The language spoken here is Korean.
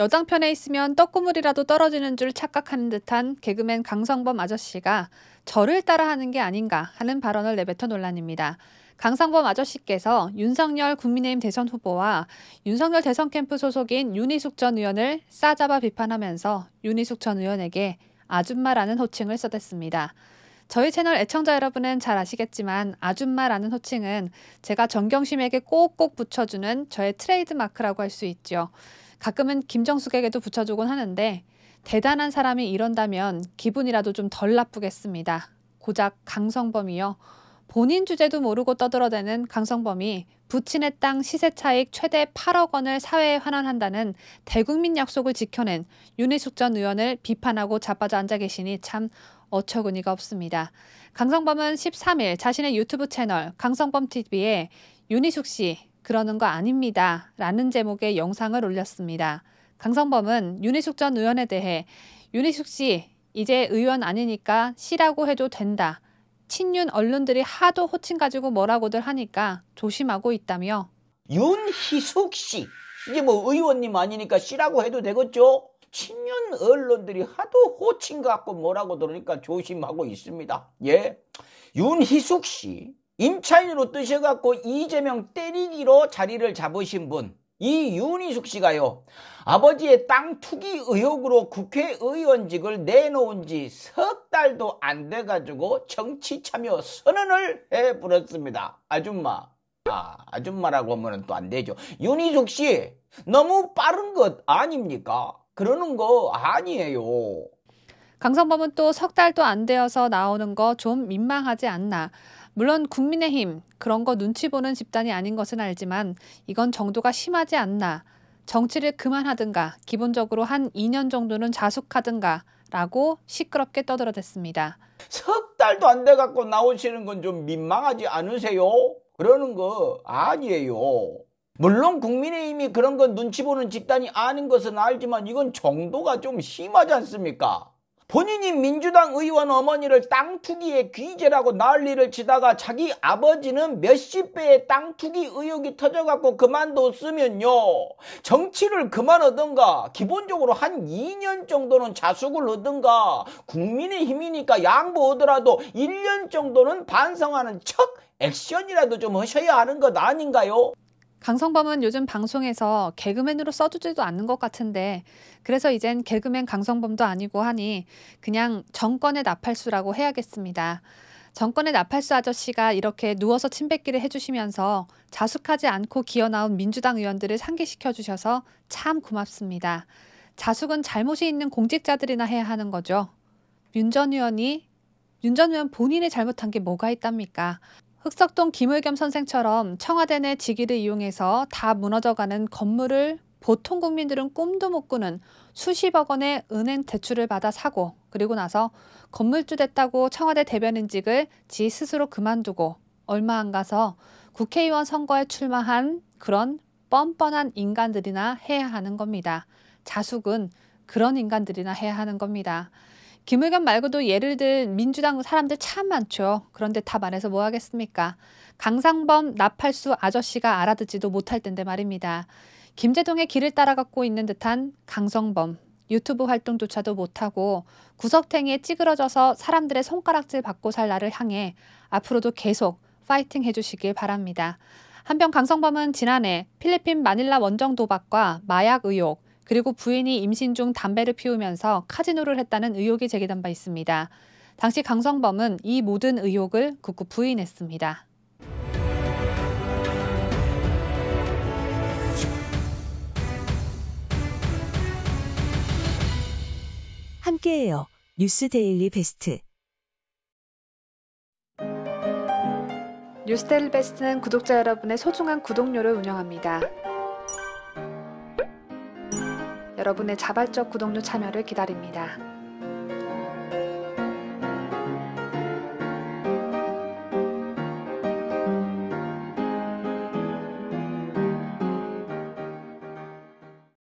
여당 편에 있으면 떡고물이라도 떨어지는 줄 착각하는 듯한 개그맨 강성범 아저씨가 저를 따라하는 게 아닌가 하는 발언을 내뱉어 논란입니다. 강성범 아저씨께서 윤석열 국민의힘 대선 후보와 윤석열 대선 캠프 소속인 윤희숙 전 의원을 싸잡아 비판하면서 윤희숙 전 의원에게 아줌마라는 호칭을 써댔습니다. 저희 채널 애청자 여러분은 잘 아시겠지만 아줌마라는 호칭은 제가 정경심에게 꼭꼭 붙여주는 저의 트레이드 마크라고 할 수 있죠. 가끔은 김정숙에게도 붙여주곤 하는데 대단한 사람이 이런다면 기분이라도 좀 덜 나쁘겠습니다. 고작 강성범이요. 본인 주제도 모르고 떠들어대는 강성범이 부친의 땅 시세 차익 최대 8억 원을 사회에 환원한다는 대국민 약속을 지켜낸 윤희숙 전 의원을 비판하고 자빠져 앉아 계시니 참 어처구니가 없습니다. 강성범은 13일 자신의 유튜브 채널 강성범TV에 윤희숙 씨 그러는 거 아닙니다 라는 제목의 영상을 올렸습니다. 강성범은 윤희숙 전 의원에 대해 윤희숙 씨 이제 의원 아니니까 씨라고 해도 된다. 친윤 언론들이 하도 호칭 가지고 뭐라고들 하니까 조심하고 있다며 윤희숙 씨 이제 뭐 의원님 아니니까 씨라고 해도 되겠죠? 친윤 언론들이 하도 호칭 갖고 뭐라고 그러니까 조심하고 있습니다. 예, 윤희숙 씨 임차인으로 뜨셔갖고 이재명 때리기로 자리를 잡으신 분, 이 윤희숙 씨가요 아버지의 땅 투기 의혹으로 국회의원직을 내놓은 지 석 달도 안 돼가지고 정치 참여 선언을 해버렸습니다. 아줌마라고 하면 또 안 되죠. 윤희숙 씨 너무 빠른 것 아닙니까? 그러는 거 아니에요. 강성범은 또 석 달도 안 되어서 나오는 거 좀 민망하지 않나. 물론 국민의힘 그런 거 눈치 보는 집단이 아닌 것은 알지만 이건 정도가 심하지 않나. 정치를 그만하든가 기본적으로 한 2년 정도는 자숙하든가 라고 시끄럽게 떠들어댔습니다. 석 달도 안 돼갖고 나오시는 건 좀 민망하지 않으세요? 그러는 거 아니에요. 물론 국민의힘이 그런 건 눈치 보는 집단이 아닌 것은 알지만 이건 정도가 좀 심하지 않습니까? 본인이 민주당 의원 어머니를 땅 투기의 귀재라고 난리를 치다가 자기 아버지는 몇십 배의 땅 투기 의혹이 터져갖고 그만뒀으면요. 정치를 그만하든가 기본적으로 한 2년 정도는 자숙을 하든가 국민의힘이니까 양보하더라도 1년 정도는 반성하는 척 액션이라도 좀 하셔야 하는 것 아닌가요? 강성범은 요즘 방송에서 개그맨으로 써주지도 않는 것 같은데 그래서 이젠 개그맨 강성범도 아니고 하니 그냥 정권의 나팔수라고 해야겠습니다. 정권의 나팔수 아저씨가 이렇게 누워서 침뱉기를 해주시면서 자숙하지 않고 기어나온 민주당 의원들을 상기시켜 주셔서 참 고맙습니다. 자숙은 잘못이 있는 공직자들이나 해야 하는 거죠. 윤 전 의원 본인이 잘못한 게 뭐가 있답니까? 흑석동 김의겸 선생처럼 청와대 내 직위를 이용해서 다 무너져가는 건물을 보통 국민들은 꿈도 못 꾸는 수십억 원의 은행 대출을 받아 사고 그리고 나서 건물주 됐다고 청와대 대변인직을 지 스스로 그만두고 얼마 안 가서 국회의원 선거에 출마한 그런 뻔뻔한 인간들이나 해야 하는 겁니다. 자숙은 그런 인간들이나 해야 하는 겁니다. 김의겸 말고도 예를 들 민주당 사람들 참 많죠. 그런데 다 말해서 뭐 하겠습니까? 강성범 나팔수 아저씨가 알아듣지도 못할 텐데 말입니다. 김제동의 길을 따라가고 있는 듯한 강성범. 유튜브 활동조차도 못하고 구석탱이에 찌그러져서 사람들의 손가락질 받고 살 나를 향해 앞으로도 계속 파이팅 해주시길 바랍니다. 한편 강성범은 지난해 필리핀 마닐라 원정 도박과 마약 의혹, 그리고 부인이 임신 중 담배를 피우면서 카지노를 했다는 의혹이 제기된 바 있습니다. 당시 강성범은 이 모든 의혹을 굳고 부인했습니다. 함께해요. 뉴스데일리 베스트. 뉴스데일리 베스트는 구독자 여러분의 소중한 구독료를 운영합니다. 여러분의 자발적 구독료 참여를 기다립니다.